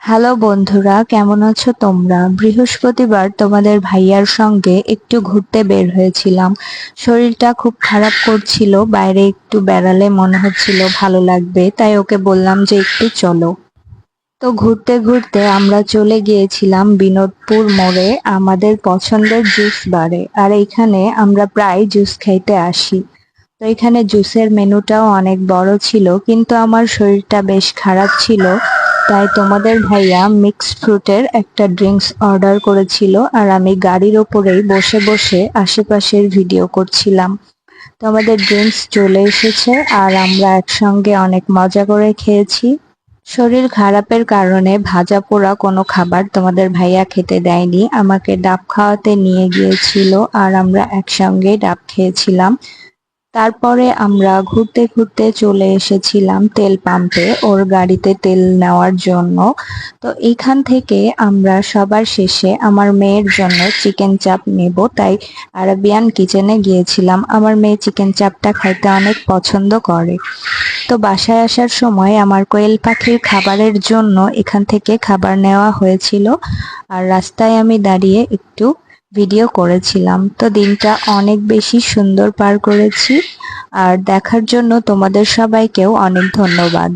Hello বন্ধুরা, কেমন আছো তোমরা? বৃহস্পতিবার তোমাদের ভাইয়ার সঙ্গে একটু ঘুরতে বের হয়েছিলাম। শরীরটা খুব খারাপ করছিল, বাইরে একটু বেড়ালে মনে হচ্ছিল ভালো লাগবে, তাই ওকে বললাম যে একটু চলো। তো ঘুরতে ঘুরতে আমরা চলে গিয়েছিলাম বিনোদপুর মোড়ে, আমাদের পছন্দের জুস বারে। আর এখানে আমরা প্রায় জুস খাইতে আসি। তো এখানে জুসের মেনুটাও অনেক বড় ছিল, কিন্তু আমার শরীরটা বেশ খারাপ ছিল, তাই তোমাদের ভাইয়া মিক্সড ফ্রুটের একটা ড্রিঙ্কস অর্ডার করেছিল, আর আমি গাড়ির ওপরেই বসে বসে আশেপাশের ভিডিও করছিলাম। তো আমাদের ড্রিঙ্কস চলে এসেছে, আর আমরা একসঙ্গে অনেক মজা করে খেয়েছি। শরীর খারাপের কারণে ভাজা পোড়া কোনো খাবার তোমাদের ভাইয়া খেতে দেয়নি, আমাকে ডাব খাওয়াতে নিয়ে গিয়েছিল, আর আমরা একসঙ্গে ডাব খেয়েছিলাম। তারপরে আমরা ঘুরতে ঘুরতে চলে এসেছিলাম তেল পাম্পে ওর গাড়িতে তেল নেওয়ার জন্য। তো এইখান থেকে আমরা সবার শেষে আমার মেয়ের জন্য চিকেন চাপ নেব, তাই আরাবিয়ান কিচেনে গিয়েছিলাম। আমার মেয়ে চিকেন চাপটা খাইতে অনেক পছন্দ করে। তো বাসায় আসার সময় আমার কোয়েল পাখির খাবারের জন্য এখান থেকে খাবার নেওয়া হয়েছিল, আর রাস্তায় আমি দাঁড়িয়ে একটু ভিডিও করেছিলাম। তো দিনটা অনেক বেশি সুন্দর পার করেছি, আর দেখার জন্য তোমাদের সবাইকেও অনেক ধন্যবাদ।